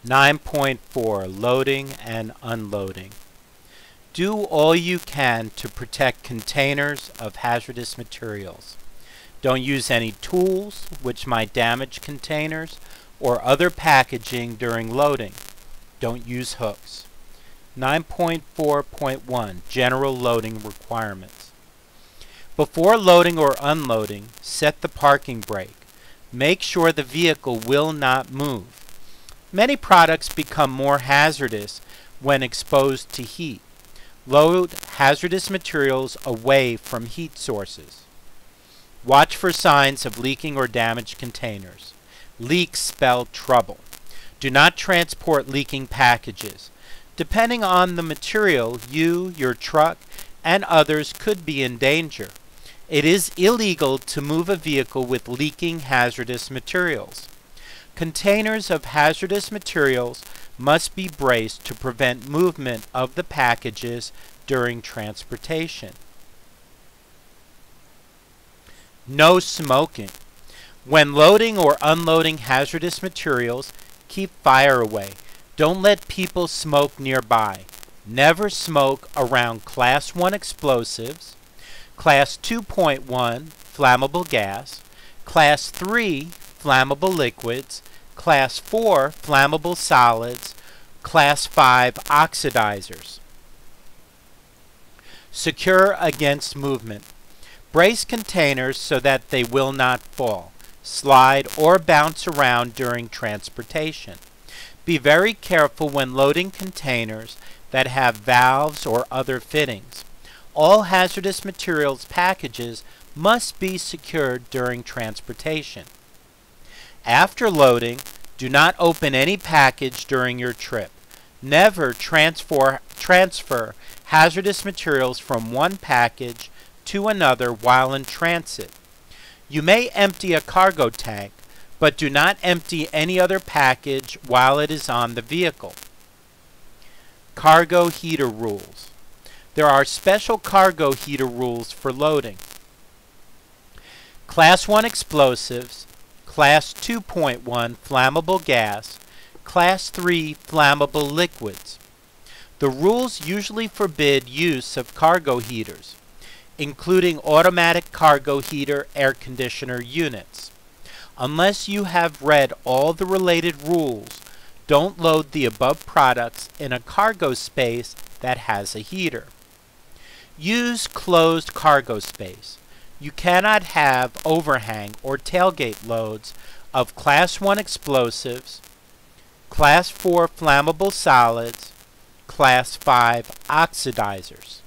9.4 Loading and Unloading. Do all you can to protect containers of hazardous materials. Don't use any tools which might damage containers or other packaging during loading. Don't use hooks. 9.4.1 General Loading Requirements. Before loading or unloading, set the parking brake. Make sure the vehicle will not move. Many products become more hazardous when exposed to heat. Load hazardous materials away from heat sources. Watch for signs of leaking or damaged containers. Leaks spell trouble. Do not transport leaking packages. Depending on the material, you, your truck, and others could be in danger. It is illegal to move a vehicle with leaking hazardous materials. Containers of hazardous materials must be braced to prevent movement of the packages during transportation. No smoking. When loading or unloading hazardous materials, keep fire away. Don't let people smoke nearby. Never smoke around Class 1 explosives, Class 2.1 flammable gas, Class 3 flammable liquids, Class 4 flammable solids, Class 5 oxidizers. Secure against movement. Brace containers so that they will not fall, slide, or bounce around during transportation. Be very careful when loading containers that have valves or other fittings. All hazardous materials packages must be secured during transportation. After loading, do not open any package during your trip. Never transfer hazardous materials from one package to another while in transit. You may empty a cargo tank, but do not empty any other package while it is on the vehicle. Cargo heater rules. There are special cargo heater rules for loading. Class 1 explosives, Class 2.1 flammable gas, Class 3 flammable liquids. The rules usually forbid use of cargo heaters, including automatic cargo heater air conditioner units. Unless you have read all the related rules, don't load the above products in a cargo space that has a heater. Use closed cargo space. You cannot have overhang or tailgate loads of Class 1 explosives, Class 4 flammable solids, Class 5 oxidizers.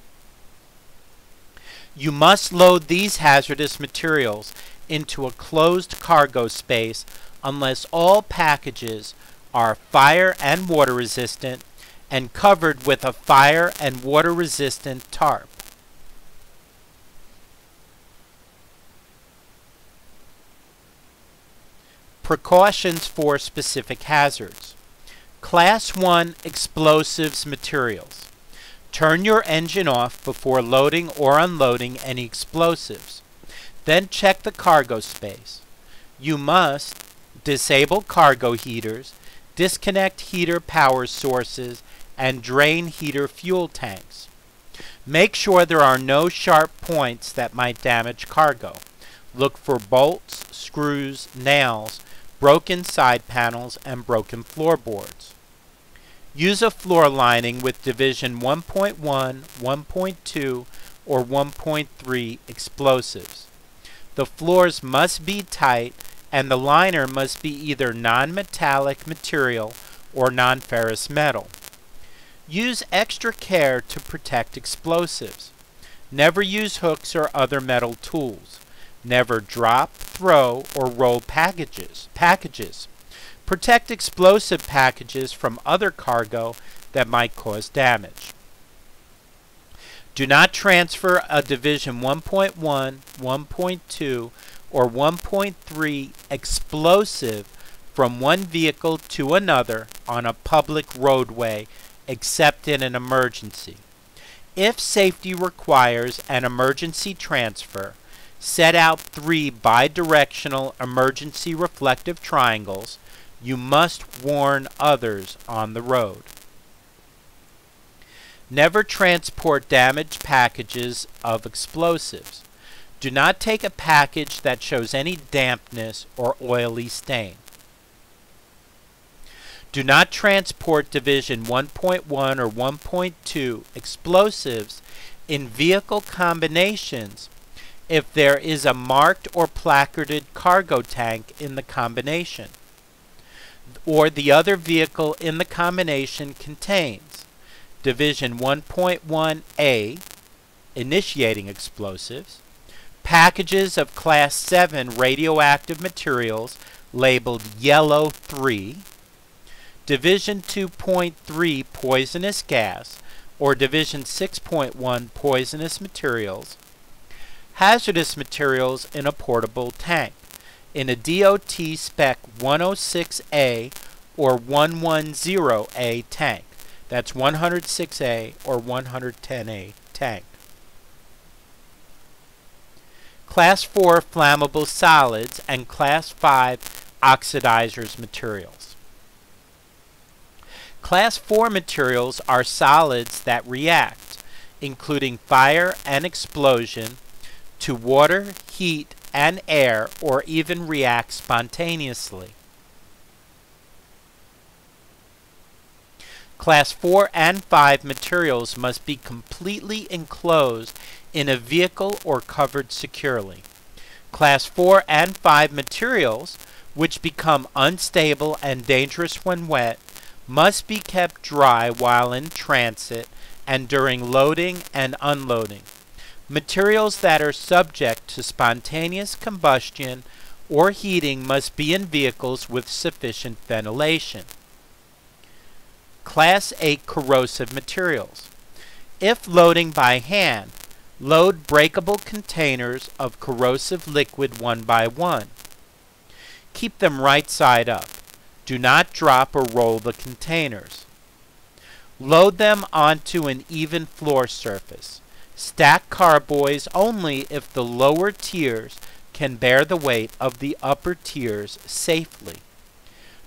You must load these hazardous materials into a closed cargo space unless all packages are fire and water resistant and covered with a fire and water resistant tarp. Precautions for specific hazards. Class 1 explosives materials. Turn your engine off before loading or unloading any explosives. Then check the cargo space. You must disable cargo heaters, disconnect heater power sources, and drain heater fuel tanks. Make sure there are no sharp points that might damage cargo. Look for bolts, screws, nails, broken side panels, and broken floorboards. Use a floor lining with Division 1.1, 1.2, or 1.3 explosives. The floors must be tight and the liner must be either non-metallic material or non-ferrous metal. Use extra care to protect explosives. Never use hooks or other metal tools. Never drop, throw, or roll packages. Protect explosive packages from other cargo that might cause damage. Do not transfer a Division 1.1, 1.2, or 1.3 explosive from one vehicle to another on a public roadway except in an emergency. If safety requires an emergency transfer, set out 3 bidirectional emergency reflective triangles You must warn others on the road. Never transport damaged packages of explosives. Do not take a package that shows any dampness or oily stain. Do not transport Division 1.1 or 1.2 explosives in vehicle combinations if there is a marked or placarded cargo tank in the combination, or the other vehicle in the combination contains Division 1.1A, initiating explosives, packages of Class 7 radioactive materials labeled Yellow 3, Division 2.3 poisonous gas, or Division 6.1 poisonous materials, hazardous materials in a portable tank, in a DOT Spec 106A or 110A tank. That's 106A or 110A tank. Class 4 flammable solids and Class 5 oxidizers materials. Class 4 materials are solids that react, including fire and explosion, to water, heat, and air, or even react spontaneously. Class 4 and 5 materials must be completely enclosed in a vehicle or covered securely. Class 4 and 5 materials, which become unstable and dangerous when wet, must be kept dry while in transit and during loading and unloading. Materials that are subject to spontaneous combustion or heating must be in vehicles with sufficient ventilation. Class 8 corrosive materials. If loading by hand, load breakable containers of corrosive liquid one by one. Keep them right side up. Do not drop or roll the containers. Load them onto an even floor surface. Stack carboys only if the lower tiers can bear the weight of the upper tiers safely.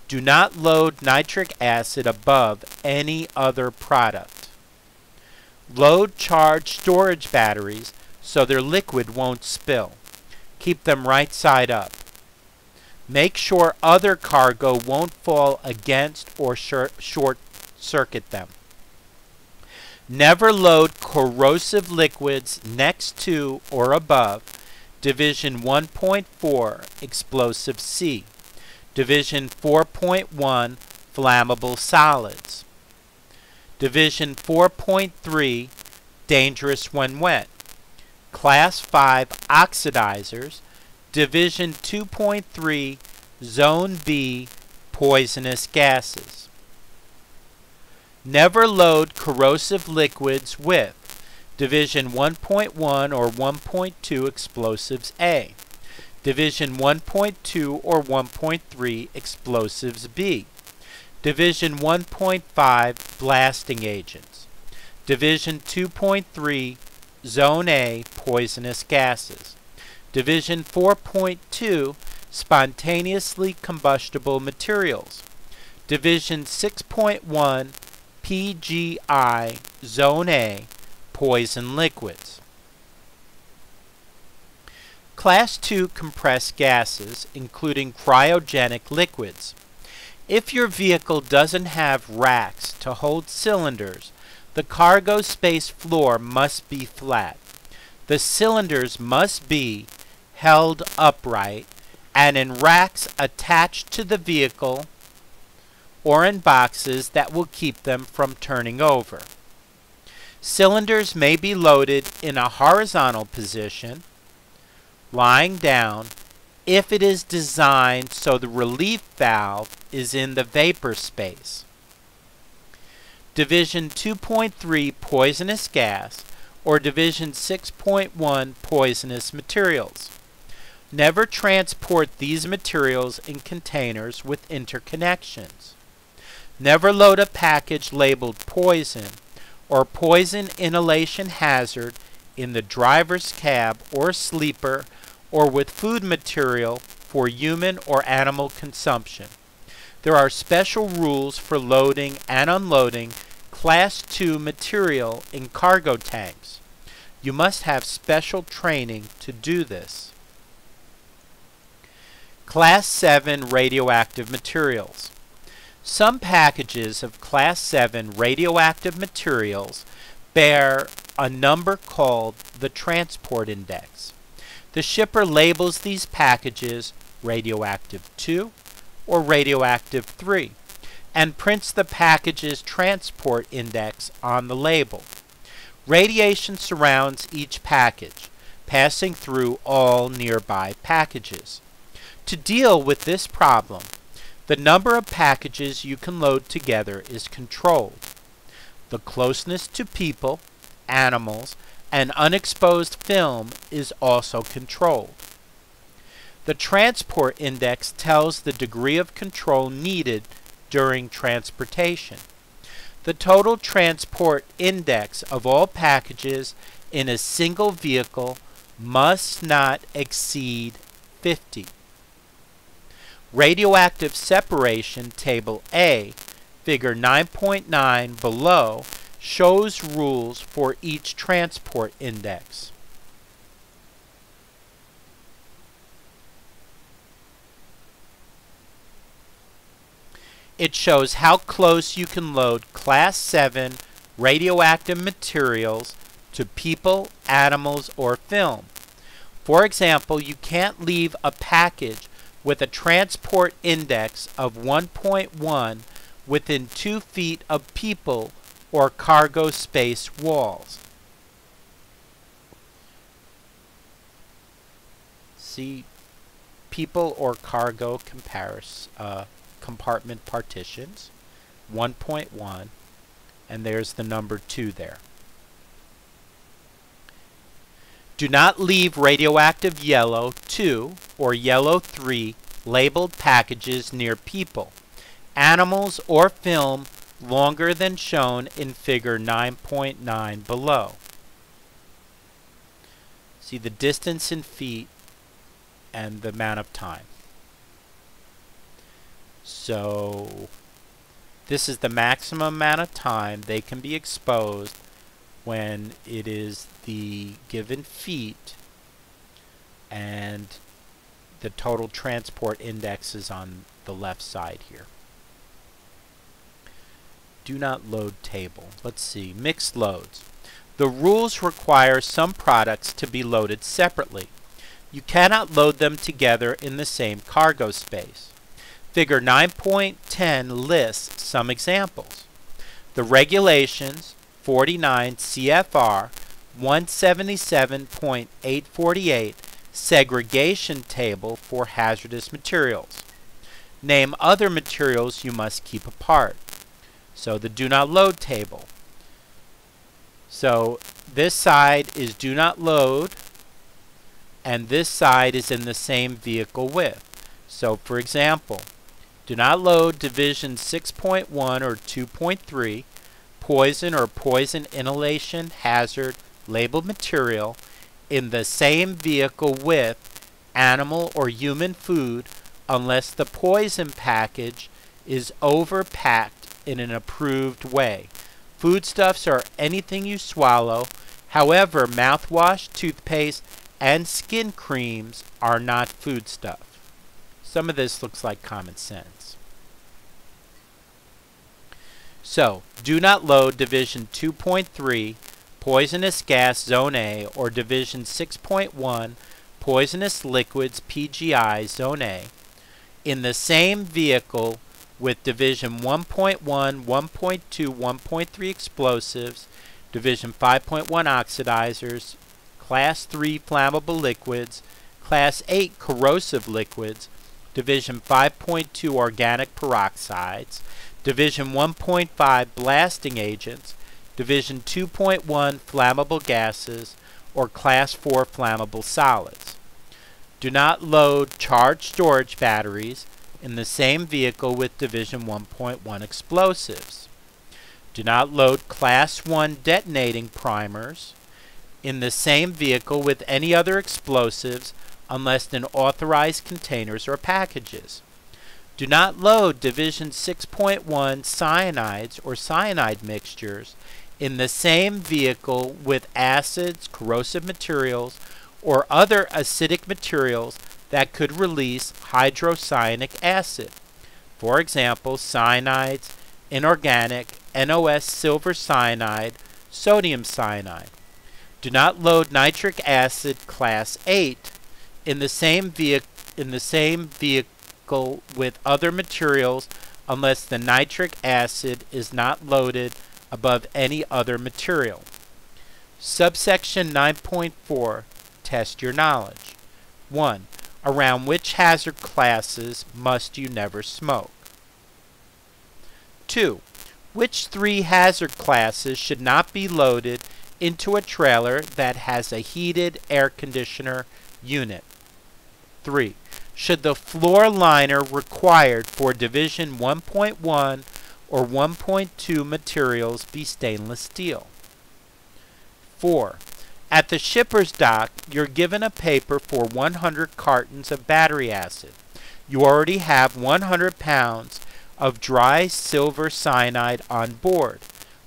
Do not load nitric acid above any other product. Load charged storage batteries so their liquid won't spill. Keep them right side up. Make sure other cargo won't fall against or short circuit them. Never load corrosive liquids next to or above Division 1.4 Explosive C, Division 4.1 Flammable Solids, Division 4.3 Dangerous when wet, Class 5 Oxidizers, Division 2.3 Zone B Poisonous gases. Never load corrosive liquids with Division 1.1 or 1.2 Explosives A, Division 1.2 or 1.3 Explosives B, Division 1.5 Blasting agents, Division 2.3 Zone A Poisonous gases, Division 4.2 Spontaneously combustible materials, Division 6.1 PGI Zone A Poison liquids. Class 2 compressed gases, including cryogenic liquids. If your vehicle doesn't have racks to hold cylinders, the cargo space floor must be flat. The cylinders must be held upright and in racks attached to the vehicle or in boxes that will keep them from turning over. Cylinders may be loaded in a horizontal position, lying down, if it is designed so the relief valve is in the vapor space. Division 2.3 poisonous gas or Division 6.1 poisonous materials. Never transport these materials in containers with interconnections. Never load a package labeled poison or poison inhalation hazard in the driver's cab or sleeper or with food material for human or animal consumption. There are special rules for loading and unloading Class 2 material in cargo tanks. You must have special training to do this. Class 7 radioactive materials. Some packages of Class 7 radioactive materials bear a number called the transport index. The shipper labels these packages radioactive 2 or radioactive 3 and prints the package's transport index on the label. Radiation surrounds each package, passing through all nearby packages. To deal with this problem, the number of packages you can load together is controlled. The closeness to people, animals, and unexposed film is also controlled. The transport index tells the degree of control needed during transportation. The total transport index of all packages in a single vehicle must not exceed 50. Radioactive separation, Table A, Figure 9.9 below, shows rules for each transport index. It shows how close you can load Class 7 radioactive materials to people, animals, or film. For example, you can't leave a package with a transport index of 1.1 within 2 feet of people or cargo space walls. See people or cargo compartment partitions, 1.1, and there's the number 2 there. Do not leave radioactive yellow 2 or yellow 3 labeled packages near people, animals, or film longer than shown in Figure 9.9 below. See the distance in feet and the amount of time. So this is the maximum amount of time they can be exposed when it is the given feet, and the total transport index is on the left side here. Do not load table. Let's see, mixed loads. The rules require some products to be loaded separately. You cannot load them together in the same cargo space. Figure 9.10 lists some examples. The regulations 49 CFR 177.848 segregation table for hazardous materials. Name other materials you must keep apart. So the do not load table. So this side is do not load, and this side is in the same vehicle width. So for example, do not load division 6.1 or 2.3 poison or poison inhalation hazard labeled material in the same vehicle with animal or human food unless the poison package is overpacked in an approved way. Foodstuffs are anything you swallow. However, mouthwash, toothpaste, and skin creams are not foodstuff. Some of this looks like common sense. So, do not load Division 2.3 Poisonous Gas Zone A or Division 6.1 Poisonous Liquids PGI Zone A in the same vehicle with Division 1.1, 1.2, 1.3 explosives, Division 5.1 oxidizers, Class 3 flammable liquids, Class 8 corrosive liquids, Division 5.2 organic peroxides, Division 1.5 blasting agents, Division 2.1 flammable gases, or Class 4 flammable solids. Do not load charged storage batteries in the same vehicle with Division 1.1 explosives. Do not load Class 1 detonating primers in the same vehicle with any other explosives unless in authorized containers or packages. Do not load Division 6.1 cyanides or cyanide mixtures in the same vehicle with acids, corrosive materials, or other acidic materials that could release hydrocyanic acid. For example, cyanides, inorganic, NOS silver cyanide, sodium cyanide. Do not load nitric acid class 8 in the same vehicle with other materials unless the nitric acid is not loaded above any other material. Subsection 9.4. Test your knowledge. 1. Around which hazard classes must you never smoke? 2. Which 3 hazard classes should not be loaded into a trailer that has a heated air conditioner unit? 3. Should the floor liner required for Division 1.1 or 1.2 materials be stainless steel? 4. At the shipper's dock, you're given a paper for 100 cartons of battery acid. You already have 100 pounds of dry silver cyanide on board.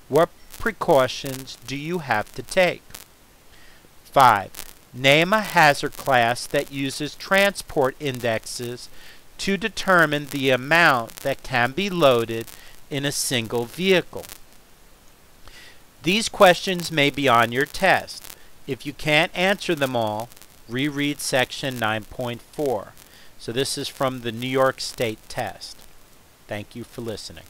What precautions do you have to take? 5. Name a hazard class that uses transport indexes to determine the amount that can be loaded in a single vehicle. These questions may be on your test. If you can't answer them all, reread section 9.4. So this is from the New York State test. Thank you for listening.